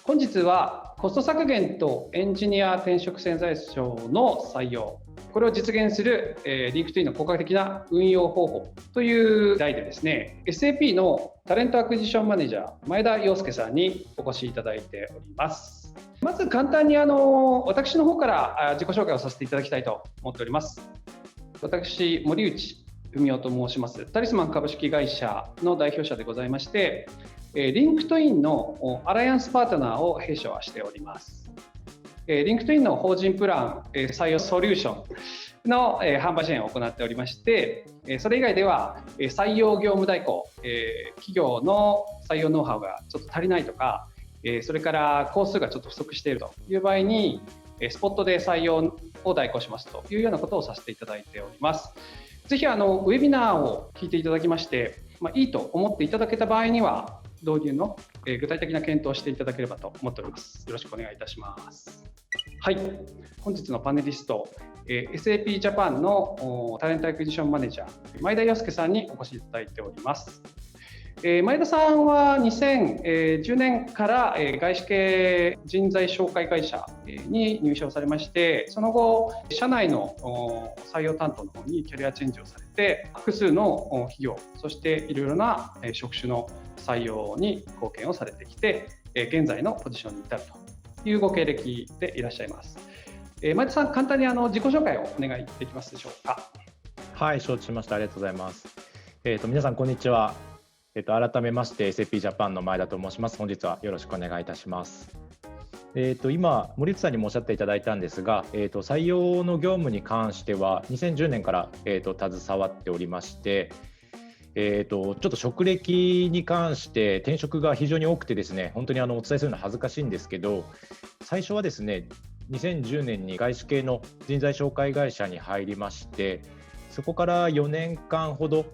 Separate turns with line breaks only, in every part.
本日はコスト削減とエンジニア転職潜在賞の採用、これを実現する、LinkedIn の効果的な運用方法という題でですね、SAP のタレントアクジションマネージャー前田洋介さんにお越しいただいております。まず簡単に私の方から自己紹介をさせていただきたいと思っております。私、森内文夫と申します。タリスマン株式会社の代表者でございまして、LinkedIn のアライアンスパートナーを弊社はしております。LinkedIn の法人プラン採用ソリューションの販売支援を行っておりまして、それ以外では採用業務代行、企業の採用ノウハウがちょっと足りないとか、それから工数がちょっと不足しているという場合にスポットで採用を代行しますというようなことをさせていただいております。ぜひウェビナーを聞いていただきまして、いいと思っていただけた場合には導入の具体的な検討をしていただければと思っております。よろしくお願いいたします。はい、本日のパネリスト、SAP ジャパンのタレントアクジションマネージャー前田洋介さんにお越しいただいております。前田さんは2010年から外資系人材紹介会社に入社をされまして、その後社内の採用担当の方にキャリアチェンジをされて、複数の企業、そしていろいろな職種の採用に貢献をされてきて、現在のポジションに至るというご経歴でいらっしゃいます。前田さん、簡単に自己紹介をお願いできますでしょうか。
はい、承知しました。ありがとうございます。皆さんこんにちは。改めまして SAP ジャパンの前田と申します。本日はよろしくお願いいたします。今森内さんにもおっしゃっていただいたんですが、採用の業務に関しては2010年から、携わっておりまして、ちょっと職歴に関して転職が非常に多くてですね、本当にお伝えするのは恥ずかしいんですけど、最初はですね2010年に外資系の人材紹介会社に入りまして、そこから4年間ほど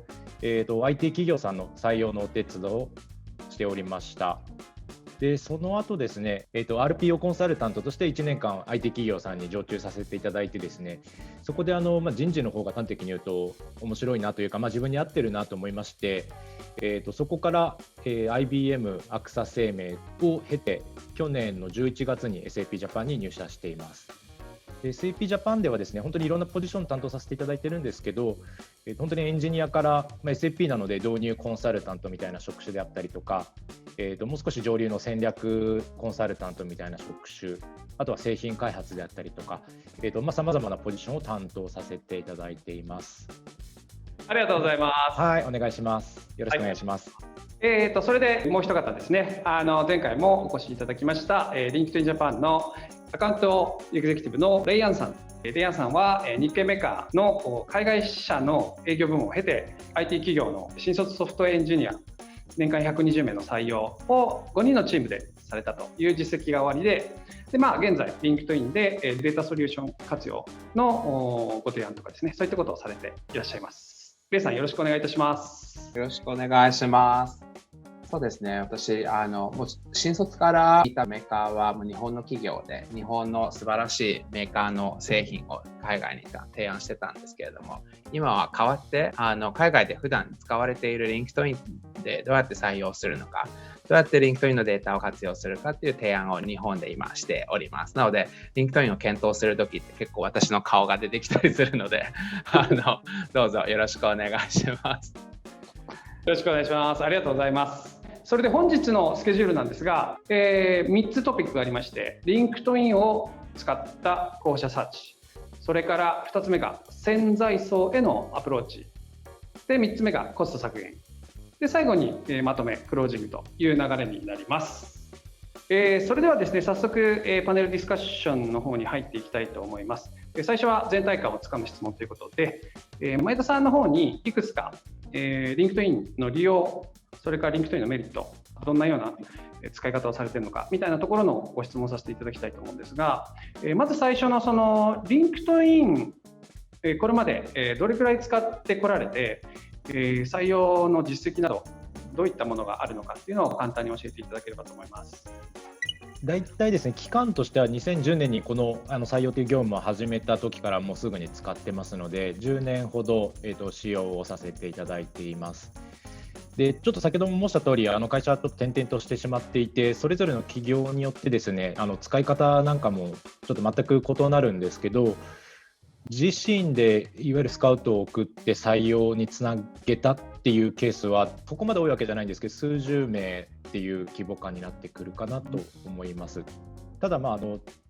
IT 企業さんの採用のお手伝いをしておりました。でその後ですね、RPO コンサルタントとして1年間 IT 企業さんに常駐させていただいてですね、そこで人事の方が端的に言うと面白いなというか、自分に合ってるなと思いまして、そこから、IBM アクサ生命を経て去年の11月に SAP ジャパンに入社しています。SAP ジャパンではですね、本当にいろんなポジション担当させていただいてるんですけど、本当にエンジニアから、SAP なので導入コンサルタントみたいな職種であったりとか、もう少し上流の戦略コンサルタントみたいな職種、あとは製品開発であったりとか、さまざまなポジションを担当させていただいています。
ありがとうございます。
はい、お願いします。よろしくお願いします。
それでもう一方ですね、前回もお越しいただきました、LinkedIn ジャパンのアカウントエグゼクティブのレイアンさん。レイアンさんは日系メーカーの海外支社の営業部門を経て IT 企業の新卒ソフトウェアエンジニア年間120名の採用を5人のチームでされたという実績が終わりで、現在 LinkedIn でデータソリューション活用のご提案とかですね、そういったことをされていらっしゃいます。レイさん、よろしくお願いいたします。
よろしくお願いします。そうですね、私もう新卒からいたメーカーはもう日本の企業で、日本の素晴らしいメーカーの製品を海外に提案してたんですけれども、今は変わって海外で普段使われている LinkedIn でどうやって採用するのか、どうやって LinkedIn のデータを活用するかっていう提案を日本で今しております。なので LinkedIn を検討するときって結構私の顔が出てきたりするのでどうぞよろしくお願いします。
よろしくお願いします。ありがとうございます。それで本日のスケジュールなんですが、3つトピックがありまして、LinkedIn を使った候補者サーチ、それから2つ目が潜在層へのアプローチで、3つ目がコスト削減で、最後にまとめクロージングという流れになります。それではですね、早速パネルディスカッションの方に入っていきたいと思います。最初は全体感をつかむ質問ということで、前田さんの方にいくつかLinkedIn の利用、それから LinkedIn のメリット、どんなような使い方をされているのかみたいなところのご質問をさせていただきたいと思うんですが、まず最初のその LinkedIn、これまでどれくらい使ってこられて、採用の実績などどういったものがあるのかっていうのを簡単に教えていただければと思います。
大体ですね、期間としては2010年にこの採用という業務を始めた時からもうすぐに使ってますので、10年ほど使用をさせていただいています。でちょっと先ほども申した通り、会社はちょっと転々としてしまっていて、それぞれの企業によってですね、使い方なんかもちょっと全く異なるんですけど、自身でいわゆるスカウトを送って採用につなげたっていうケースはそこまで多いわけじゃないんですけど、数十名っていう規模感になってくるかなと思います。ただ、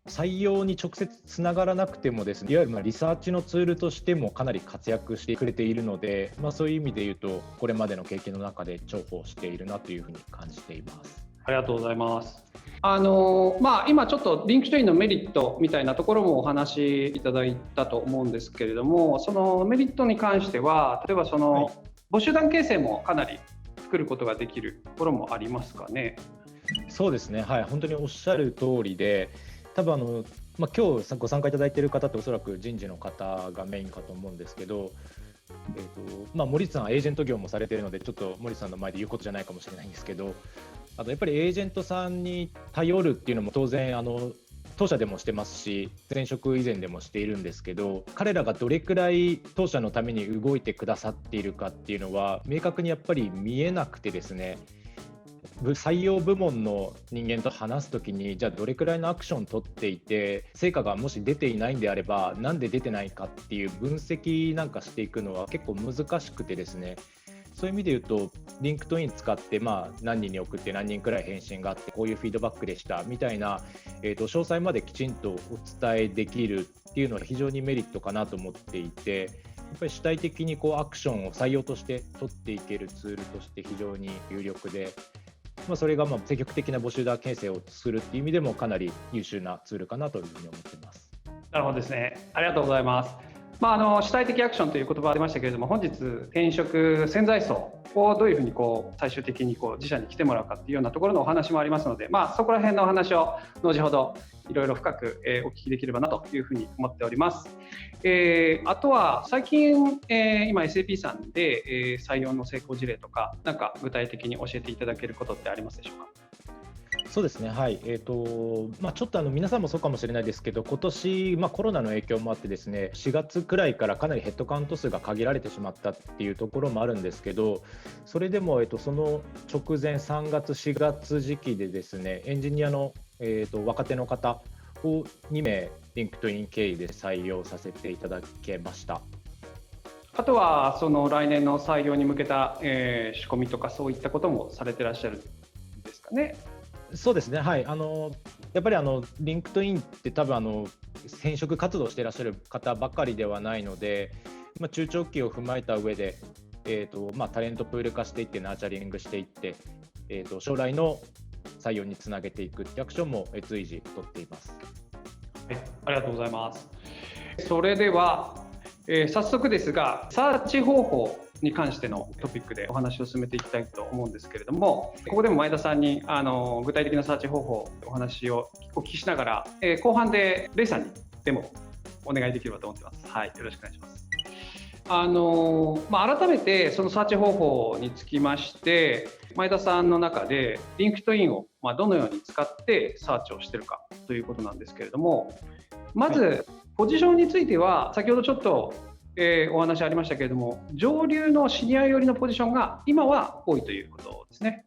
採用に直接つながらなくてもですね、いわゆるリサーチのツールとしてもかなり活躍してくれているので、そういう意味で言うとこれまでの経験の中で重宝しているなというふうに感じています。
ありがとうございます。今ちょっとリンクトインのメリットみたいなところもお話しいただいたと思うんですけれども、そのメリットに関しては、例えば募集団形成もかなり作ることができるところもありますかね。
そうですね、はい、本当におっしゃる通りで、多分今日ご参加いただいている方っておそらく人事の方がメインかと思うんですけど、森内さんはエージェント業もされているので、ちょっと森内さんの前で言うことじゃないかもしれないんですけど、やっぱりエージェントさんに頼るっていうのも当然当社でもしてますし、前職以前でもしているんですけど、彼らがどれくらい当社のために動いてくださっているかっていうのは明確にやっぱり見えなくてですね、採用部門の人間と話すときに、じゃあどれくらいのアクションを取っていて、成果がもし出ていないんであればなんで出てないかっていう分析なんかしていくのは結構難しくてですね、そういう意味で言うとリンクトイン使って何人に送って何人くらい返信があって、こういうフィードバックでしたみたいな、詳細まできちんとお伝えできるっていうのは非常にメリットかなと思っていて、やっぱり主体的にアクションを採用として取っていけるツールとして非常に有力で、それが積極的な募集団形成をするっていう意味でもかなり優秀なツールかなというふうに思っています。
なるほどですね。ありがとうございます。主体的アクションという言葉が出ましたけれども、本日転職潜在層をどういうふうに最終的に自社に来てもらうかっていうようなところのお話もありますので、そこら辺のお話を後ほどいろいろ深くお聞きできればなというふうに思っております。あとは最近今 SAP さんで採用の成功事例とか、なんか具体的に教えていただけることってありますでしょうか。
そうですね、はい、ちょっと皆さんもそうかもしれないですけど、今年、コロナの影響もあってですね、4月くらいからかなりヘッドカウント数が限られてしまったっていうところもあるんですけど、それでも、その直前3月4月時期でですね、エンジニアの、若手の方を2名リンクトイン経由で採用させていただけました。
あとは来年の採用に向けた、仕込みとかそういったこともされてらっしゃるんですかね。
そうですね、はい、やっぱりリンクトインって多分転職活動していらっしゃる方ばかりではないので、中長期を踏まえた上で、タレントプール化していってナーチャリングしていって、将来の採用につなげていくってアクションも随時取っています。
はい、ありがとうございます。それでは、早速ですがサーチ方法に関してのトピックでお話を進めていきたいと思うんですけれども、ここでも前田さんに具体的なサーチ方法お話をお聞きしながら、後半でレイさんにでもお願いできればと思っています。はい、よろしくお願いします。改めてそのサーチ方法につきまして前田さんの中でリンクトインをどのように使ってサーチをしているかということなんですけれども、まずポジションについては先ほどちょっとお話ありましたけれども、上流のシニア寄りのポジションが今は多いということですね。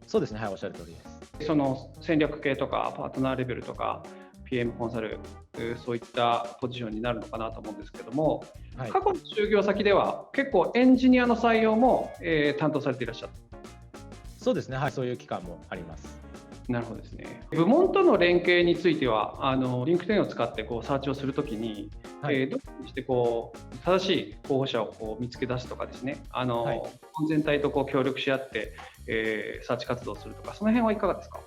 そうですね、はい、おっしゃる通りです。
その戦略系とかパートナーレベルとか PM コンサル、そういったポジションになるのかなと思うんですけども、はい、過去の就業先では結構エンジニアの採用も、担当されていらっしゃる。
そうですね、はい、そういう期間もあります。
なるほどですね。部門との連携についてはリンクトインを使ってサーチをするときに、どういうふうにして正しい候補者を見つけ出すとかですね、全体と協力し合って、サーチ活動をするとか、その辺はいかがですか。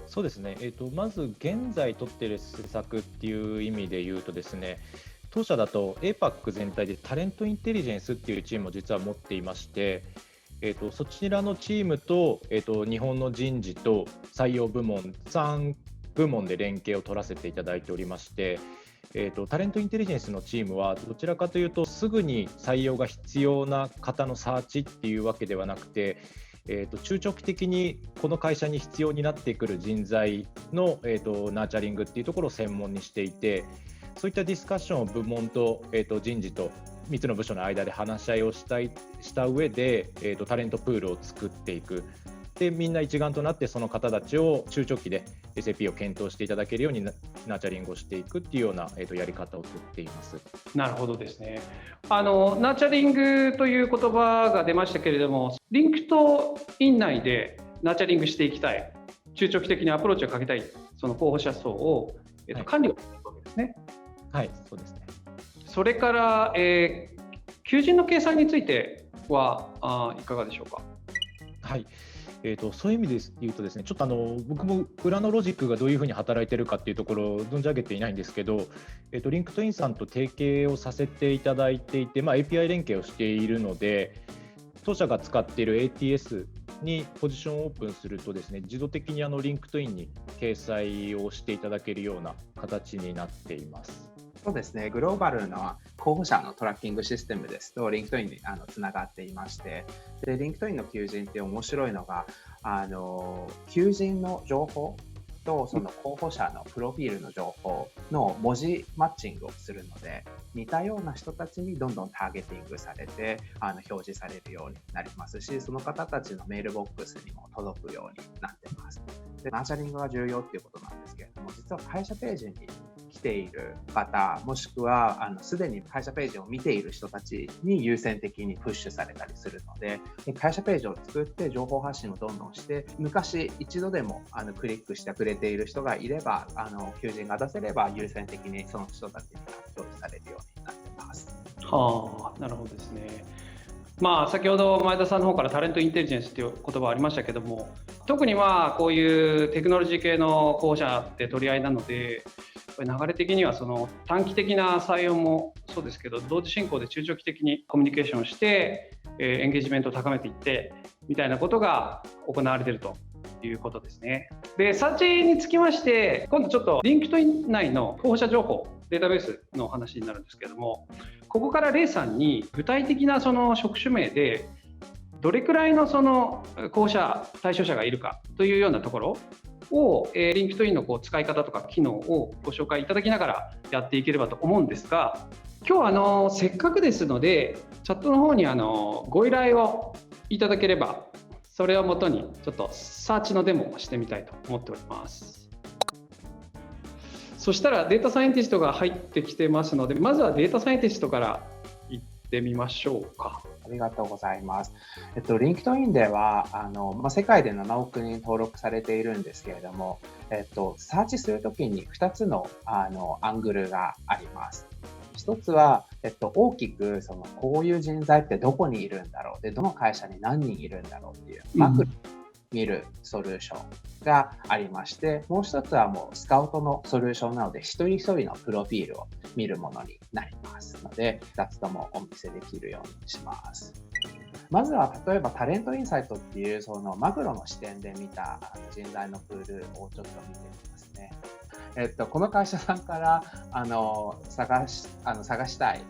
そうですね、まず現在取っている施策っていう意味で言うとですね、当社だと APAC 全体でタレントインテリジェンスっていうチームを実は持っていまして、そちらのチームと、日本の人事と採用部門3部門で連携を取らせていただいておりまして、タレントインテリジェンスのチームはどちらかというとすぐに採用が必要な方のサーチっていうわけではなくて、中長期的にこの会社に必要になってくる人材の、ナーチャリングっていうところを専門にしていて、そういったディスカッションを部門と、人事と3つの部署の間で話し合いをした上で、タレントプールを作っていく。でみんな一丸となってその方たちを中長期で SAP を検討していただけるようにナーチャリングをしていくっていうような、やり方をとっています。
なるほどですね。ナーチャリングという言葉が出ましたけれども、リンクトイン内でナーチャリングしていきたい、中長期的にアプローチをかけたい、その候補者層を、管理をしていくわけですね。
はい、そうですね。
それから、求人の計算についてはいかがでしょうか。
はい。そういう意味で言うとですね、ちょっと僕も裏のロジックがどういうふうに働いているかっていうところを存じ上げていないんですけど、リンクトインさんと提携をさせていただいていて、API 連携をしているので、当社が使っている ATS にポジションをオープンするとですね、自動的にリンクトインに掲載をしていただけるような形になっています。
そうですね、グローバルな候補者のトラッキングシステムですと、リンクトインにつながっていまして、でリンクトインの求人って面白いのが、求人の情報とその候補者のプロフィールの情報の文字マッチングをするので、似たような人たちにどんどんターゲティングされて表示されるようになりますし、その方たちのメールボックスにも届くようになってます。でナーチャリングが重要っていうことなんですけれども、実は会社ページに来ている方、もしくはすでに会社ページを見ている人たちに優先的にプッシュされたりするので、会社ページを作って情報発信をどんどんして、昔一度でもクリックしてくれている人がいれば、求人が出せれば優先的にその人たちに表示されるようになっています。
はあ、なるほどですね。先ほど前田さんの方からタレントインテリジェンスという言葉ありましたけども、特にこういうテクノロジー系の候補者って取り合いなので、流れ的にはその短期的な採用もそうですけど、同時進行で中長期的にコミュニケーションをして、エンゲージメントを高めていってみたいなことが行われているということですね。で、サーチにつきまして、今度ちょっとリンクトイン内の候補者情報データベースの話になるんですけれども、ここからレイさんに具体的なその職種名でどれくらいのその候補者対象者がいるかというようなところを、リンクトインの使い方とか機能をご紹介いただきながらやっていければと思うんですが、今日せっかくですのでチャットの方にご依頼をいただければ、それをもとにちょっとサーチのデモをしてみたいと思っております。そしたらデータサイエンティストが入ってきてますので、まずはデータサイエンティストから行ってみましょうか。
ありがとうございます。リンクトインでは世界で7億人登録されているんですけれども、サーチするときに2つのアングルがあります。一つは、大きくこういう人材ってどこにいるんだろう、でどの会社に何人いるんだろうっていうマクロ見るソリューションがありまして、もう一つはもうスカウトのソリューションなので、一人一人のプロフィールを見るものになりますので、2つともお見せできるようにします。まずは例えばタレントインサイトっていうそのマクロの視点で見た人材のプールをちょっと見てみますね。この会社さんから探したい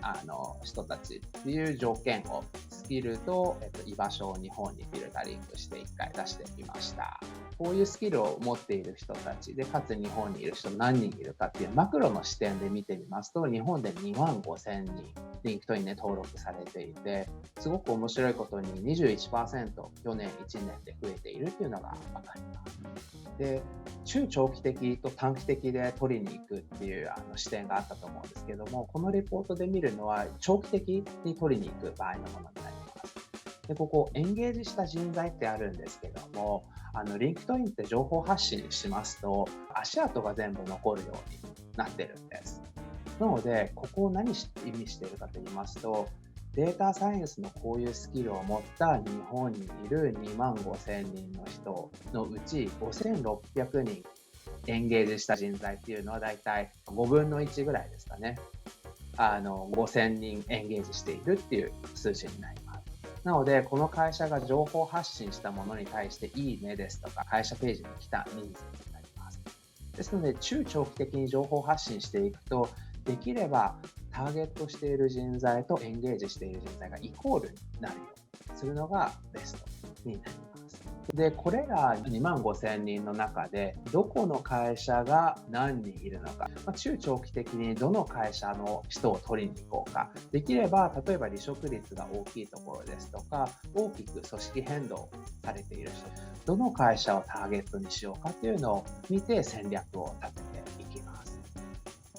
人たちっていう条件をスキルと、居場所を日本にフィルタリングして1回出してみました。こういうスキルを持っている人たちで、かつ日本にいる人何人いるかっていうマクロの視点で見てみますと、日本で25,000人リンクトインで登録されていて、すごく面白いことに 21% 去年1年で増えているっていうのが分かります。で、中長期的と短期的で取りに行くっていう視点があったと思うんですけども、このレポートで見るのは長期的に取りに行く場合のものになります。で、ここエンゲージした人材ってあるんですけども、リンクトインって情報発信しますと足跡が全部残るようになってるんです。なので、ここを何意味しているかと言いますと、データサイエンスのこういうスキルを持った日本にいる25,000人の人のうち5,600人エンゲージした人材っていうのはだいたい5分の1ぐらいですかね。5,000人エンゲージしているっていう数字になります。なので、この会社が情報発信したものに対していいねですとか会社ページに来た人数になります。ですので、中長期的に情報発信していくと、できればターゲットしている人材とエンゲージしている人材がイコールになるようにするのがベストになります。で、これら2万5,000人の中でどこの会社が何人いるのか、中長期的にどの会社の人を取りに行こうか、できれば例えば離職率が大きいところですとか、大きく組織変動されている人、どの会社をターゲットにしようかっていうのを見て戦略を立てていきます。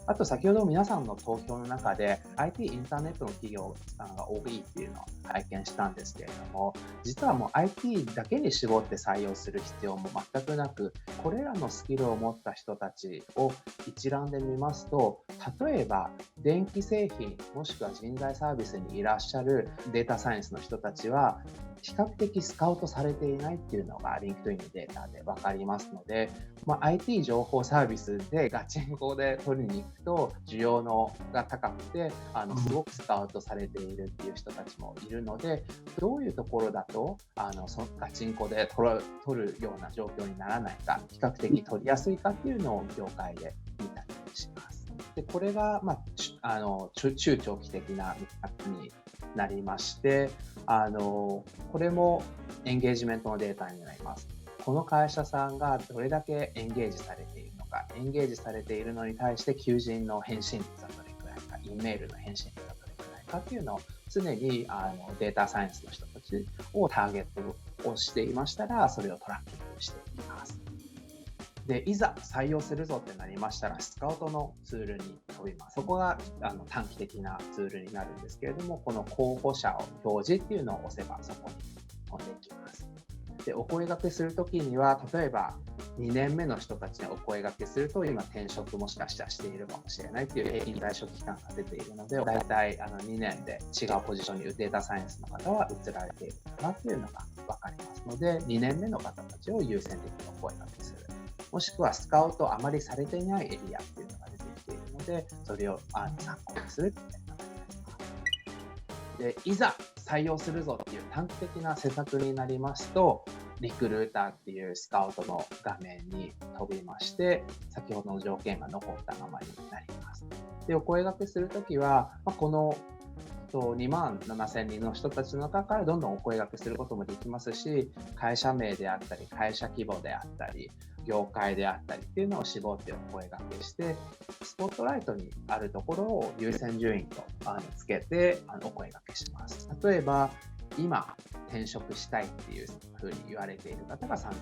あと先ほど皆さんの投票の中で IT インターネットの企業さんが多いっていうのを拝見したんですけれども、実はもう IT だけに絞って採用する必要も全くなく、これらのスキルを持った人たちを一覧で見ますと、例えば電気製品もしくは人材サービスにいらっしゃるデータサイエンスの人たちは比較的スカウトされていないっていうのが LinkedIn のデータで分かりますので、IT 情報サービスでガチンコで取りに行くと需要が高くてすごくスカウトされているっていう人たちもいるので、どういうところだとそのガチンコで取るような状況にならないか、比較的取りやすいかっていうのを業界で見たりします。でこれが、中長期的な見方になりまして、これもエンゲージメントのデータになります。この会社さんがどれだけエンゲージされているのか、エンゲージされているのに対して求人の返信率はどれくらいか、Eメールの返信率はどれくらいかっていうのを常にデータサイエンスの人たちをターゲットをしていましたら、それをトラッキングしていきます。でいざ採用するぞってなりましたら、スカウトのツールに飛びます。そこが短期的なツールになるんですけれども、この候補者を表示っていうのを押せばそこに飛んでいきます。でお声掛けするときには、例えば2年目の人たちにお声掛けすると、今転職もしかしたらしているかもしれないっていう平均退職期間が出ているので、だいたい2年で違うポジションにデータサイエンスの方は移られているかなっていうのが分かりますので、2年目の方たちを優先的にお声掛けする。もしくはスカウトあまりされていないエリアっていうのが出てきているので、それを参考にするっていうことになります。でいざ採用するぞっていう短期的な施策になりますと、リクルーターっていうスカウトの画面に飛びまして、先ほどの条件が残ったままになります。でお声掛けするときは、この2万7,000人の人たちの中からどんどんお声掛けすることもできますし、会社名であったり、会社規模であったり、業界であったりっていうのを絞ってお声掛けして、スポットライトにあるところを優先順位とつけてお声掛けします。例えば今転職したいっていうふうに言われている方が3,700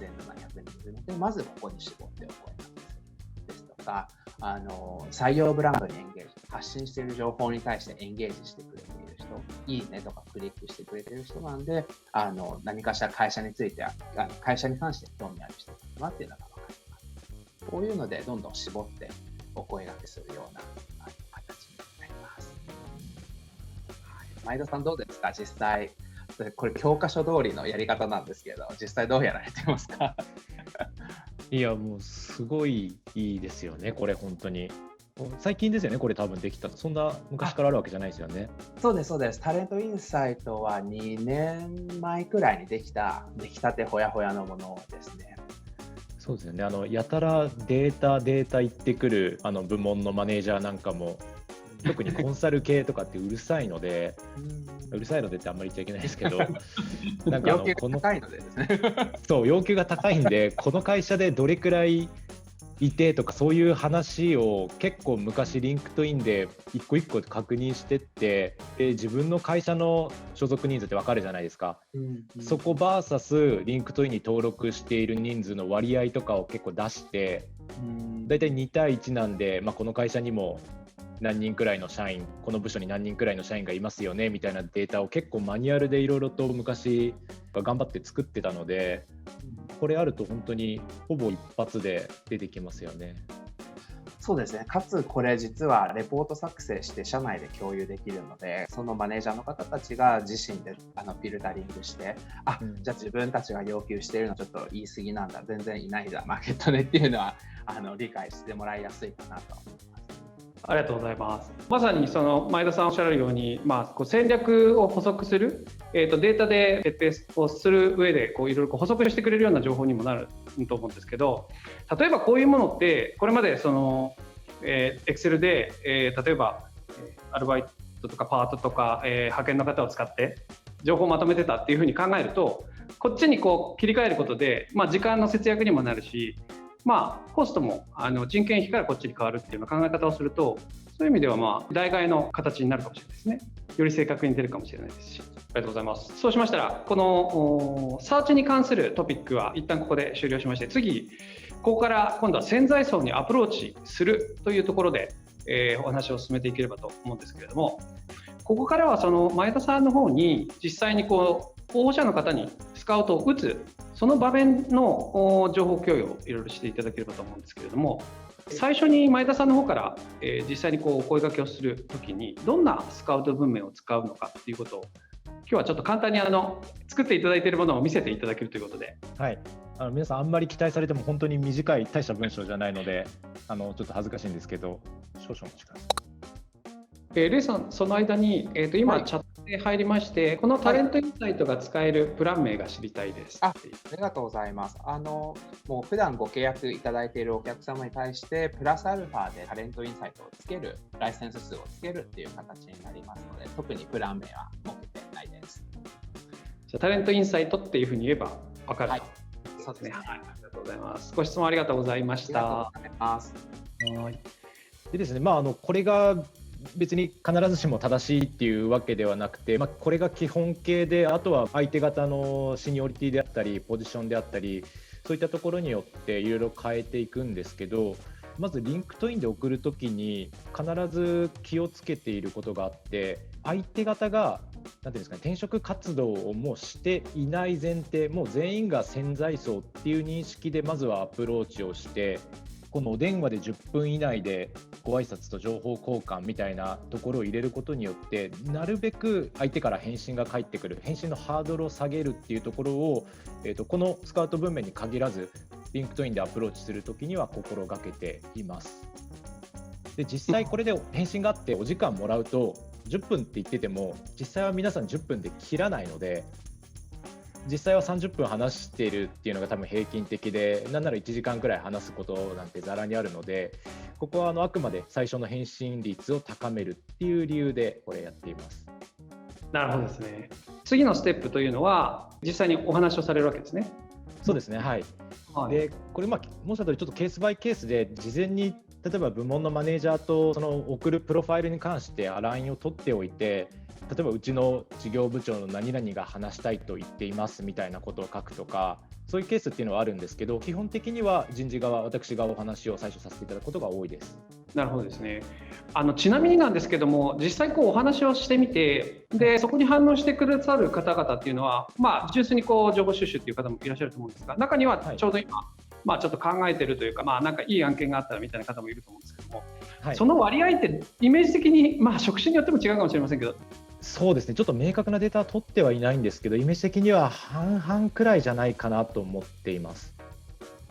人いるので、まずここに絞ってお声掛けするですとか、採用ブランドにエンゲージ、発信している情報に対してエンゲージしてくれている人、いいねとかクリックしてくれている人なんで、何かしら会社については会社に関して興味ある人だなっていうのが分かります。こういうのでどんどん絞ってお声掛けするような形になります。前田さんどうですか？実際これ教科書通りのやり方なんですけど、実際どうやられてますか？
いや、もうすごいいいですよね、これ本当に。最近ですよね、これ多分できたと。そんな昔からあるわけじゃないですよね。
そうです、そうです。タレントインサイトは2年前くらいにできたてほやほやのものですね。
そうですよね。やたらデータ言ってくる部門のマネージャーなんかも、特にコンサル系とかってうるさいので、うるさいのでってあんまり言っちゃいけないですけど、なんか
要求が高いのでですね。
そう、要求が高いんで、この会社でどれくらいいてとか、そういう話を結構昔リンクトインで一個一個確認してって、自分の会社の所属人数って分かるじゃないですか。そこ VS リンクトインに登録している人数の割合とかを結構出して、だいたい2対1なんで、この会社にも何人くらいの社員、この部署に何人くらいの社員がいますよねみたいなデータを結構マニュアルでいろいろと昔頑張って作ってたので、これあると本当にほぼ一発で出てきますよね。
そうですね。かつこれ実はレポート作成して社内で共有できるので、そのマネージャーの方たちが自身でフィルタリングして、じゃあ自分たちが要求しているのちょっと言い過ぎなんだ、全然いないんだマーケットでっていうのは理解してもらいやすいかなと思います。
ありがとうございます。まさにその前田さんおっしゃるように、戦略を補足する、データで徹底をする上でいろいろ補足してくれるような情報にもなると思うんですけど、例えばこういうものってこれまでExcel で、例えばアルバイトとかパートとか、派遣の方を使って情報をまとめてたっていうふうに考えると、こっちにこう切り替えることで、時間の節約にもなるし、コストも人件費からこっちに変わるっていうような考え方をすると、そういう意味では代替の形になるかもしれないですね。より正確に出るかもしれないですし。ありがとうございます。そうしましたら、このサーチに関するトピックは一旦ここで終了しまして、次、ここから今度は潜在層にアプローチするというところで、お話を進めていければと思うんですけれども、ここからはその前田さんの方に実際に候補者の方にスカウトを打つその場面の情報共有をいろいろしていただければと思うんですけれども、最初に前田さんの方から、実際にお声掛けをするときにどんなスカウト文面を使うのかということを今日はちょっと簡単に作っていただいているものを見せていただけるということで、
はい、皆さんあんまり期待されても本当に短い大した文章じゃないのでちょっと恥ずかしいんですけど、少々お待ちください。
レイさん、その間に、今、チャットで入りまして、このタレントインサイトが使えるプラン名が知りたいです。
ありがとうございます。もう普段ご契約いただいているお客様に対して、プラスアルファでタレントインサイトをつける、ライセンス数をつけるっていう形になりますので、特にプラン名は設けてないです。
じゃあタレントインサイトっていうふうに言えば分かると、
はい、そうですね。
はい、ありがとうございます。ご質問ありがとうございました。
ありがとうございます。
はい。でですね、これが別に必ずしも正しいっていうわけではなくて、これが基本形で、あとは相手方のシニオリティであったりポジションであったり、そういったところによっていろいろ変えていくんですけど、まずリンクトインで送るときに必ず気をつけていることがあって、相手方がなんていうんですかね、転職活動をもうしていない前提、もう全員が潜在層っていう認識でまずはアプローチをして、このお電話で10分以内でご挨拶と情報交換みたいなところを入れることによって、なるべく相手から返信が返ってくる、返信のハードルを下げるっていうところを、このスカウト文面に限らずリンクトインでアプローチするときには心がけています。で、実際これで返信があってお時間もらうと10分って言ってても、実際は皆さん10分で切らないので、実際は30分話しているっていうのが多分平均的で、なんなら1時間くらい話すことなんてざらにあるので、ここはあくまで最初の返信率を高めるっていう理由でこれやっています。
なるほどですね。次のステップというのは実際にお話をされるわけですね。
そうですね、はい。でこれ申し上げた通りちょっとケースバイケースで、事前に例えば部門のマネージャーとその送るプロファイルに関してアラインを取っておいて、例えばうちの事業部長の何々が話したいと言っていますみたいなことを書くとか、そういうケースっていうのはあるんですけど、基本的には人事側、私がお話を最初させていただくことが多いです。
なるほどですね。ちなみになんですけども、実際お話をしてみて、でそこに反応してくださる方々っていうのは、純粋に情報収集っていう方もいらっしゃると思うんですが、中にはちょうど今、ちょっと考えてるというか、なんかいい案件があったらみたいな方もいると思うんですけども、はい、その割合ってイメージ的に、職種によっても違うかもしれませんけど。
そうですね、ちょっと明確なデータは取ってはいないんですけど、イメージ的には半々くらいじゃないかなと思っています。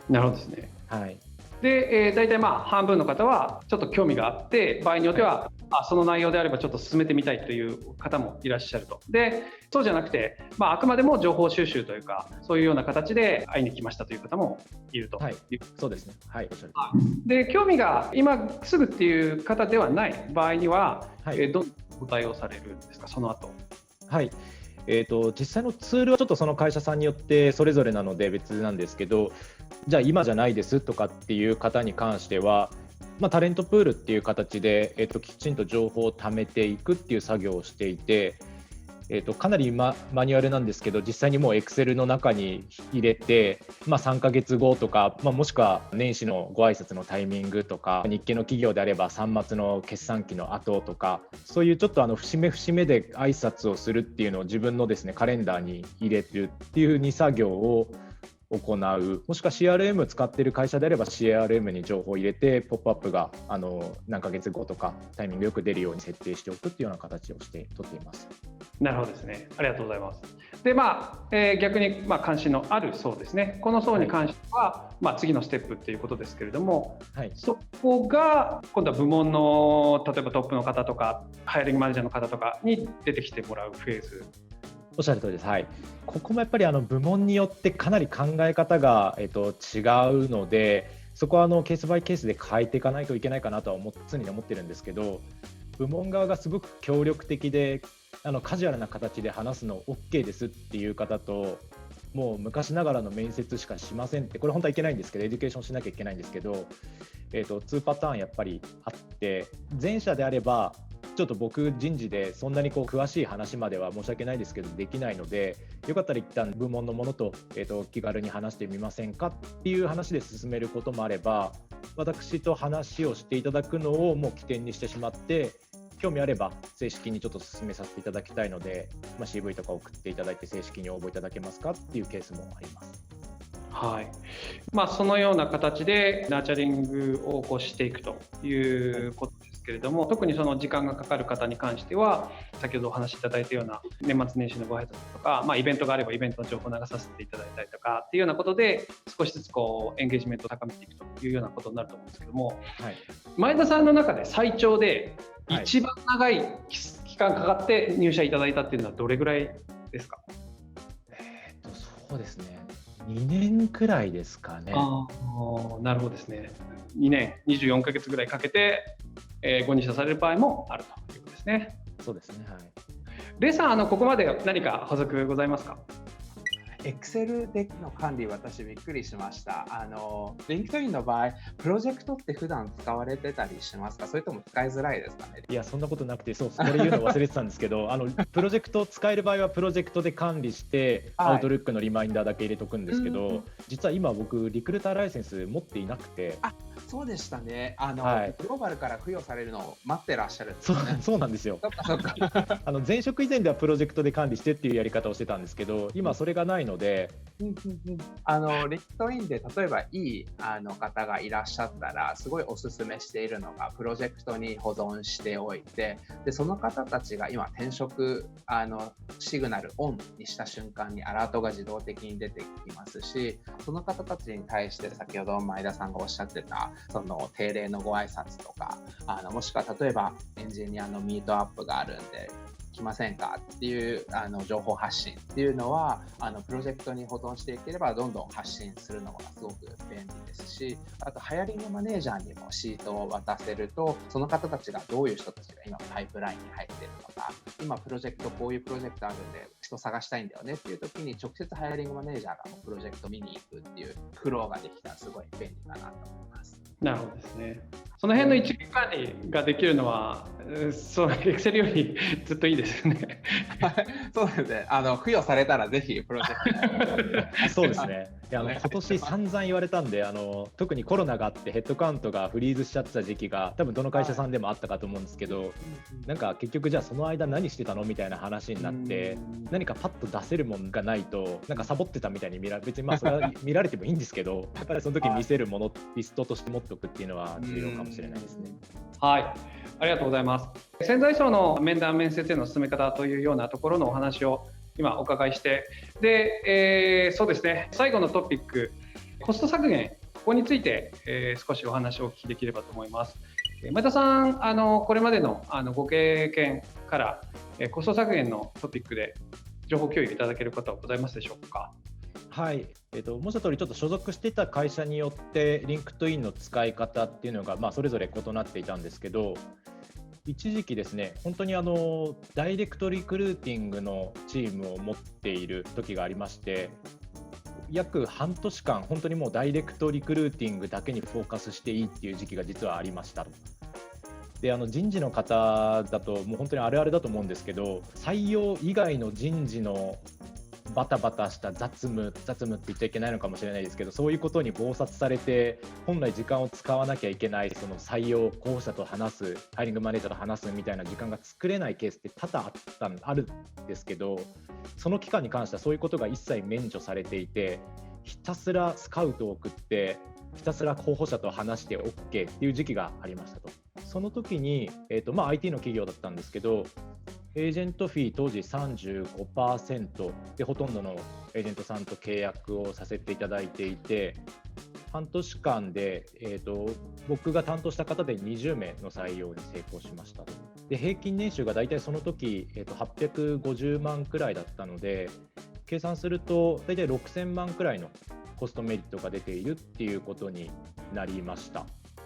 なるほどですね。
はい。
で、大体半分の方はちょっと興味があって、場合によっては、その内容であればちょっと進めてみたいという方もいらっしゃると。で、そうじゃなくて、あくまでも情報収集というか、そういうような形で会いに来ましたという方もいると。
はい、そうですね。はい。
で、興味が今すぐっていう方ではない場合には、どんなお対応されるんですか、その後。
はい。実際のツールはちょっとその会社さんによってそれぞれなので別なんですけど、じゃあ今じゃないですとかっていう方に関しては、タレントプールっていう形で、きちんと情報を貯めていくっていう作業をしていて、かなりマニュアルなんですけど、実際にもう Excel の中に入れて、3ヶ月後とか、もしくは年始のご挨拶のタイミングとか、日系の企業であれば3末の決算期の後とか、そういうちょっと節目節目で挨拶をするっていうのを自分のですねカレンダーに入れるっていう2作業を行う。もしくは CRM 使っている会社であれば CRM に情報を入れてポップアップが何ヶ月後とかタイミングよく出るように設定しておくっていうような形をして取っています。
なるほどですね。ありがとうございます。で、逆に関心のある層ですね。この層に関しては、次のステップっていうことですけれども、そこが今度は部門の例えばトップの方とかハイアリングマネージャーの方とかに出てきてもらうフェーズ。
おっしゃる通りです。はい。ここもやっぱり部門によってかなり考え方が、違うので、そこはケースバイケースで変えていかないといけないかなとは常に思ってるんですけど、部門側がすごく協力的でカジュアルな形で話すの OK ですっていう方と、もう昔ながらの面接しかしませんって、これ本当はいけないんですけど、エデュケーションしなきゃいけないんですけど、2パターンやっぱりあって、前者であればちょっと僕人事でそんなに詳しい話までは申し訳ないですけどできないので、よかったら一旦部門のものと、気軽に話してみませんかっていう話で進めることもあれば、私と話をしていただくのをもう起点にしてしまって、興味あれば正式にちょっと進めさせていただきたいので、CV とか送っていただいて正式に応募いただけますかっていうケースもあります。
はい。そのような形でナーチャリングをしていくということですけれども、特にその時間がかかる方に関しては、先ほどお話しいただいたような年末年始のご挨拶とか、イベントがあればイベントの情報を流させていただいたりとかっていうようなことで、少しずつエンゲージメントを高めていくというようなことになると思うんですけども、はい、前田さんの中で最長で一番長い期間かかって入社いただいたっていうのはどれぐらいですか？
そうですね。2年くらいですかね。
なるほどですね。2年24ヶ月ぐらいかけて、ご入社される場合もあるということですね。
そうですね。はい。
レイさん、ここまで何か補足ございますか
？Excel での管理、私びっくりしました。LinkedIn の場合、プロジェクトって普段使われてたりしますか？それとも使いづらいですかね？
いや、そんなことなくて、これ言うの忘れてたんですけど、プロジェクトを使える場合はプロジェクトで管理して、アウトルックのリマインダーだけ入れとくんですけど、実は今僕リクルーターライセンス持っていなくて。
そうでしたね。グローバルから付与されるのを待ってらっしゃるんですね。
そうなんですよ。前職以前ではプロジェクトで管理してっていうやり方をしてたんですけど、今それがないので、
LinkedIn で例えばいい方がいらっしゃったら、すごいおすすめしているのがプロジェクトに保存しておいて、でその方たちが今転職シグナルオンにした瞬間にアラートが自動的に出てきますし、その方たちに対して先ほど前田さんがおっしゃってたその定例のご挨拶とか、もしくは例えばエンジニアのミートアップがあるんで来ませんかっていう情報発信っていうのはプロジェクトに保存していければどんどん発信するのがすごく便利ですし、あとハイアリングマネージャーにもシートを渡せると、その方たちがどういう人たちが今パイプラインに入っているのか、今プロジェクトこういうプロジェクトあるんで人探したいんだよねっていう時に直接ハイアリングマネージャーがプロジェクト見に行くっていうフローができたらすごい便利かなと思います。
なるほどですね。その辺の一元管理ができるのは、Excel よりずっといいですよね。
そうですね。付与されたらぜひプロジェクト。
そうですね。今年散々言われたんで、特にコロナがあってヘッドカウントがフリーズしちゃってた時期が多分どの会社さんでもあったかと思うんですけど、なんか結局じゃあその間何してたのみたいな話になって、何かパッと出せるものがないとなんかサボってたみたいに別にそれは見られてもいいんですけど、やっぱりその時見せるものリストとして持っておくっていうのは重要かもしれないですね。
はい、ありがとうございます。潜在層の面談面接への進め方というようなところのお話を今お伺いして、で、そうですね、最後のトピック、コスト削減、ここについて、少しお話をお聞きできればと思います。前田さん、これまでのご経験からコスト削減のトピックで情報共有いただけることはございますでしょうか？
はい、申した通りちょっと所属していた会社によってリンクトインの使い方っていうのがそれぞれ異なっていたんですけど、一時期ですね、本当にダイレクトリクルーティングのチームを持っている時がありまして、約半年間本当にもうダイレクトリクルーティングだけにフォーカスしていいっていう時期が実はありました。で人事の方だともう本当にあるあるだと思うんですけど、採用以外の人事のバタバタした雑務って言っちゃいけないのかもしれないですけど、そういうことに忙殺されて本来時間を使わなきゃいけないその採用候補者と話す、ハイリングマネージャーと話すみたいな時間が作れないケースって多々あるんですけど、その期間に関してはそういうことが一切免除されていて、ひたすらスカウトを送ってひたすら候補者と話して OK っていう時期がありましたと。その時に、IT の企業だったんですけど、エージェントフィー当時 35% でほとんどのエージェントさんと契約をさせていただいていて、半年間で、僕が担当した方で20名の採用に成功しました。で平均年収がだいたいその時、850万くらいだったので、計算するとだいたい6000万くらいのコストメリットが出ているっていうことになりました。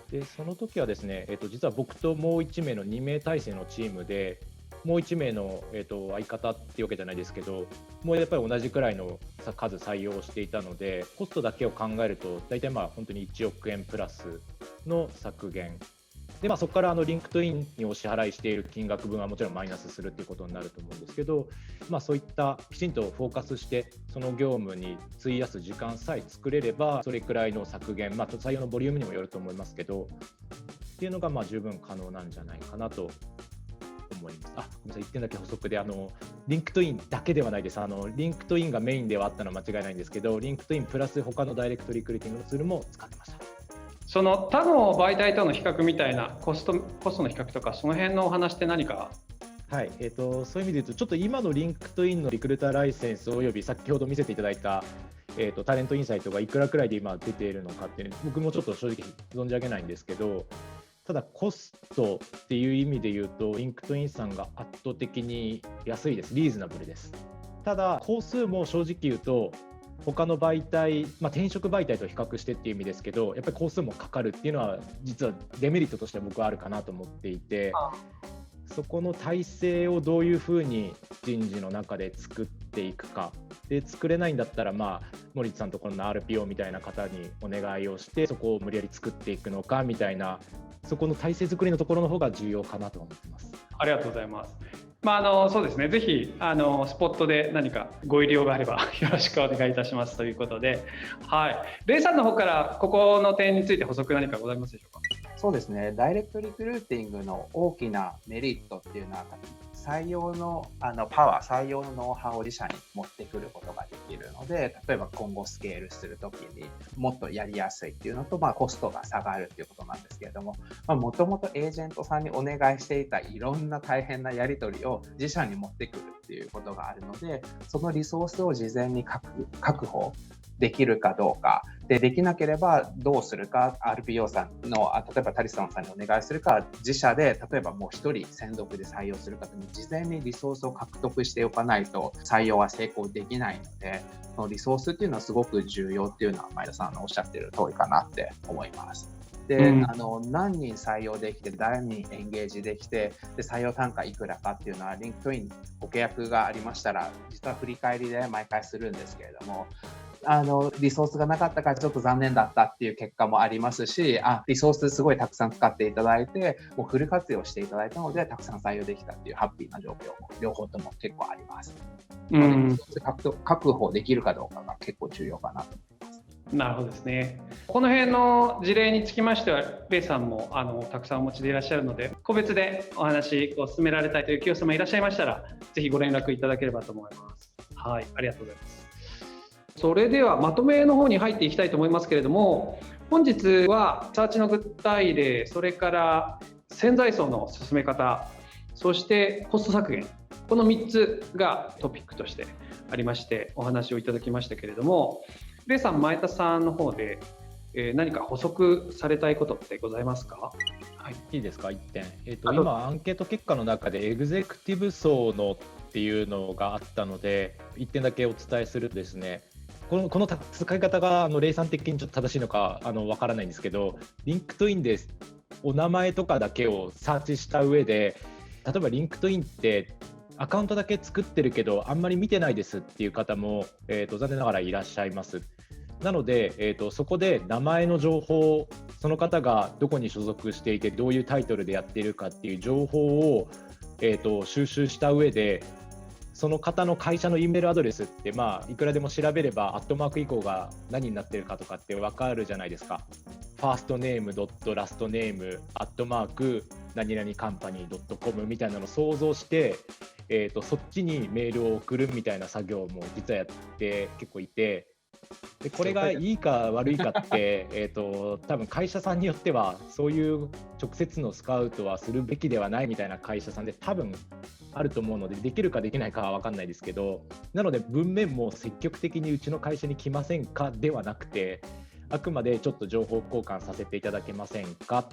でその時はですね、実は僕ともう1名の2名体制のチームでもう1名の、相方っていうわけじゃないですけど、もうやっぱり同じくらいの数採用していたので、コストだけを考えると大体本当に1億円プラスの削減で、そこからリンクトインにお支払いしている金額分はもちろんマイナスするっていうことになると思うんですけど、そういったきちんとフォーカスしてその業務に費やす時間さえ作れれば、それくらいの削減、採用のボリュームにもよると思いますけどっていうのが十分可能なんじゃないかなと思います。ごめんなさい、1点だけ補足で、リンクトインだけではないです。リンクトインがメインではあったのは間違いないんですけど、リンクトインプラス他のダイレクトリクルーティングのツールも使ってました。
その他の媒体との比較みたいなコストの比較とか、その辺のお話って何か？
はい、そういう意味で言うと、ちょっと今のリンクトインのリクルーターライセンスおよび先ほど見せていただいた、タレントインサイトがいくらくらいで今出ているのかっていうの僕もちょっと正直存じ上げないんですけど、ただコストっていう意味で言うとリンクトインさんが圧倒的に安いです。リーズナブルです。ただ工数も正直言うと他の媒体、転職媒体と比較してっていう意味ですけど、やっぱり工数もかかるっていうのは実はデメリットとして僕はあるかなと思っていて、そこの体制をどういうふうに人事の中で作っていくかで、作れないんだったら森田さんとこの RPO みたいな方にお願いをしてそこを無理やり作っていくのかみたいな、そこの体制作りのところの方が重要かなと思ってます。
ありがとうございます。そうですね、ぜひスポットで何かご入り用があればよろしくお願いいたしますということで、はい、レイさんの方からここの点について補足何かございますでしょうか？
そうですね、ダイレクトリクルーティングの大きなメリットっていうのは、採用のパワー、採用のノウハウを自社に持ってくることができるので、例えば今後スケールするときにもっとやりやすいっていうのと、コストが下がるっていうことなんですけれども、もともとエージェントさんにお願いしていたいろんな大変なやり取りを自社に持ってくるっていうことがあるので、そのリソースを事前に確保できるかどうかできなければどうするか、 RPO さんの例えばタリソンさんにお願いするか、自社で例えばもう1人専属で採用するかというのを事前にリソースを獲得しておかないと採用は成功できないので、そのリソースっていうのはすごく重要っていうのは前田さんのおっしゃっている通りかなって思います。で、何人採用できて、誰にエンゲージできて、で採用単価いくらかっていうのは、リンクトインご契約がありましたら、実は振り返りで毎回するんですけれども、リソースがなかったからちょっと残念だったっていう結果もありますし、リソースすごいたくさん使っていただいて、もうフル活用していただいたので、たくさん採用できたっていうハッピーな状況も両方とも結構あります。リソース確保できるかどうかが結構重要かなと思います。
なるほどですね。この辺の事例につきましては、レイさんもたくさんお持ちでいらっしゃるので、個別でお話を進められたいという企業様いらっしゃいましたら、ぜひご連絡いただければと思います。はい、ありがとうございます。それではまとめの方に入っていきたいと思いますけれども、本日はサーチの具体例、それから潜在層の進め方、そしてコスト削減、この3つがトピックとしてありましてお話をいただきましたけれども、レイさん、前田さんの方で何か補足されたいことってございますか？
はい、いいですか、1点。今アンケート結果の中でエグゼクティブ層のっていうのがあったので、1点だけお伝えするとですね、この使い方がレイさん的にちょっと正しいのかわからないんですけど、リンクトインでお名前とかだけをサーチした上で、例えばリンクトインってアカウントだけ作ってるけどあんまり見てないですっていう方も、残念ながらいらっしゃいます。なので、そこで名前の情報、その方がどこに所属していてどういうタイトルでやっているかっていう情報を、収集した上で、その方の会社の E メールアドレスっていくらでも調べればアットマーク以降が何になってるかとかって分かるじゃないですか。ファーストネームドットラストネームアットマーク何々カンパニードットコムみたいなのを想像して、そっちにメールを送るみたいな作業も実はやって結構いて、でこれがいいか悪いかって多分会社さんによってはそういう直接のスカウトはするべきではないみたいな会社さんで多分あると思うので、できるかできないかは分かんないですけど、なので文面も積極的にうちの会社に来ませんかではなくて、あくまでちょっと情報交換させていただけませんか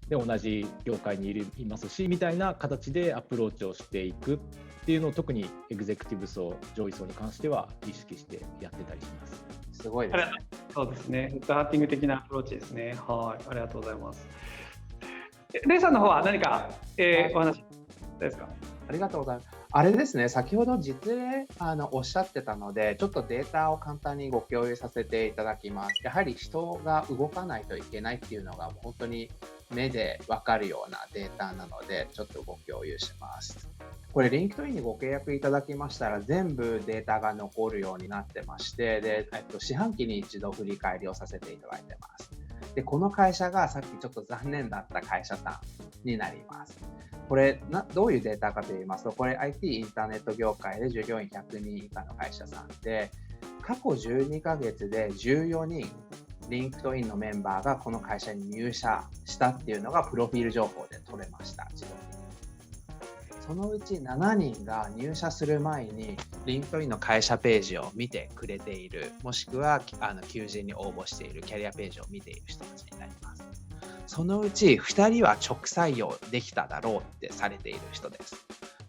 で、同じ業界にいますしみたいな形でアプローチをしていくっていうのを特にエグゼクティブ層、上位層に関しては意識してやってたりします。
すごいですね。
そうですね。ヘッドハンティング的なアプローチですね。はい、ありがとうございます。レイさんの方は何か、お話ですか？
ありがとうございます。あれですね、先ほど実例おっしゃってたので、ちょっとデータを簡単にご共有させていただきます。やはり人が動かないといけないっていうのが本当に目でわかるようなデータなので、ちょっとご共有します。これ、LinkedIn にご契約いただきましたら、全部データが残るようになってまして、で、四半期に一度振り返りをさせていただいてます。で、この会社がさっきちょっと残念だった会社さんになります。これどういうデータかと言いますと、これ IT インターネット業界で従業員100人以下の会社さんで、過去12ヶ月で14人、LinkedIn のメンバーがこの会社に入社したっていうのがプロフィール情報で取れました、自動に。そのうち7人が入社する前に LinkedIn の会社ページを見てくれている、もしくは求人に応募しているキャリアページを見ている人たちになります。そのうち2人は直採用できただろうってされている人です。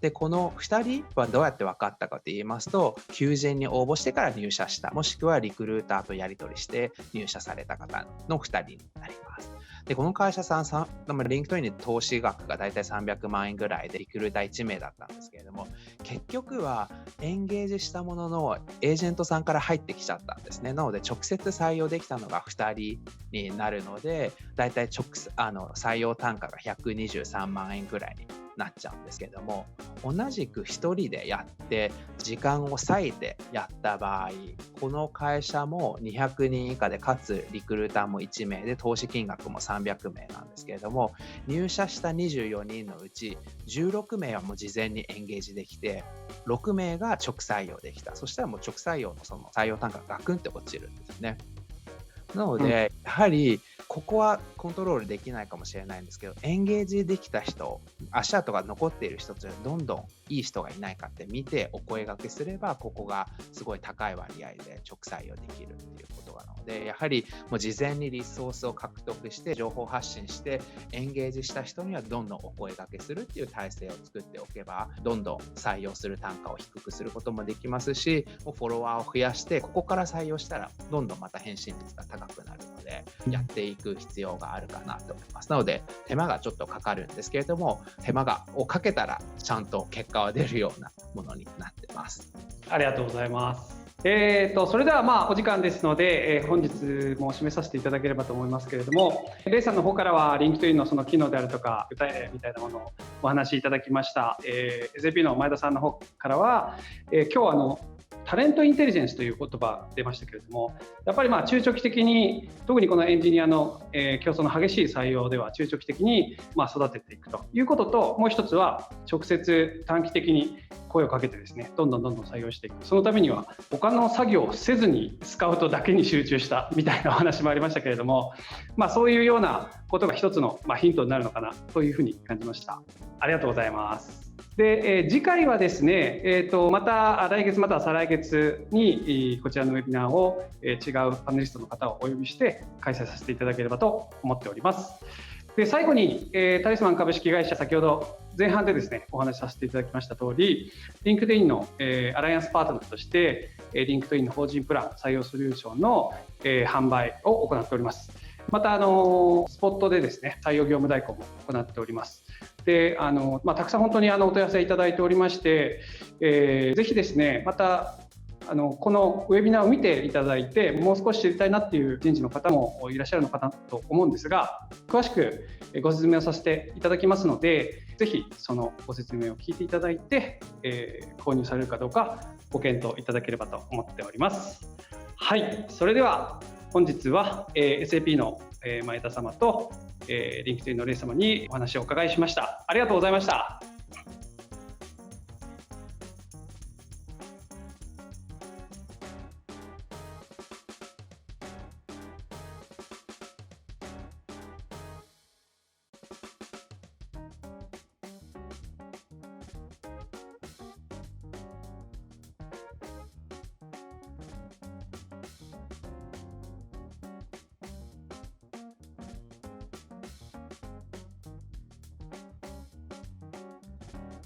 で、この2人はどうやって分かったかと言いますと、求人に応募してから入社した、もしくはリクルーターとやり取りして入社された方の2人になります。で、この会社さん、LinkedIn に投資額がだいたい300万円ぐらいでリクルーター1名だったんですけれども、結局はエンゲージしたもののエージェントさんから入ってきちゃったんですね。なので直接採用できたのが2人になるので、だいたい採用単価が123万円ぐらいになっちゃうんですけれども、同じく1人でやって時間を割いてやった場合、この会社も200人以下で、かつリクルーターも1名で投資金額も300名なんですけれども、入社した24人のうち16名はもう事前にエンゲージできて、6名が直採用できた。そしたらもう直採用のその採用単価がガクンって落ちるんですね。なので、やはりここはコントロールできないかもしれないんですけど、エンゲージできた人、足跡が残っている人たちがどんどんいい人がいないかって見てお声掛けすれば、ここがすごい高い割合で直採用できるっていうことなので、やはりもう事前にリソースを獲得して情報発信してエンゲージした人にはどんどんお声掛けするっていう体制を作っておけば、どんどん採用する単価を低くすることもできますし、フォロワーを増やしてここから採用したらどんどんまた返信率が高くなるので、やっていく必要があるかなと思います。なので手間がちょっとかかるんですけれども、手間をかけたらちゃんと結果は出るようなものになってます。
ありがとうございます。それではお時間ですので、本日も締めさせていただければと思いますけれども、レイさんの方からは LinkedIn のその機能であるとか具体例みたいなものをお話しいただきました。SAP の前田さんの方からは、今日タレントインテリジェンスという言葉出ましたけれども、やっぱり中長期的に、特にこのエンジニアの競争の激しい採用では中長期的に育てていくということと、もう一つは直接短期的に声をかけてですね、どんどん採用していく。そのためには他の作業をせずにスカウトだけに集中したみたいなお話もありましたけれども、そういうようなことが一つのヒントになるのかなというふうに感じました。ありがとうございます。で、次回はですね、また来月または再来月にこちらのウェビナーを違うパネリストの方をお呼びして開催させていただければと思っております。で、最後に、タリスマン株式会社、先ほど前半でですねお話しさせていただきました通り、LinkedIn の、アライアンスパートナーとして、LinkedIn の法人プラン採用ソリューションの、販売を行っております。またスポットでですね採用業務代行も行っております。で、たくさん本当にお問い合わせいただいておりまして、ぜひですねまたこのウェビナーを見ていただいて、もう少し知りたいなっていう人事の方もいらっしゃるのかなと思うんですが、詳しくご説明をさせていただきますので、ぜひそのご説明を聞いていただいて、購入されるかどうかご検討いただければと思っております。はい、それでは本日は SAP の前田様とLinkedIn のレイ様にお話をお伺いしました。ありがとうございました。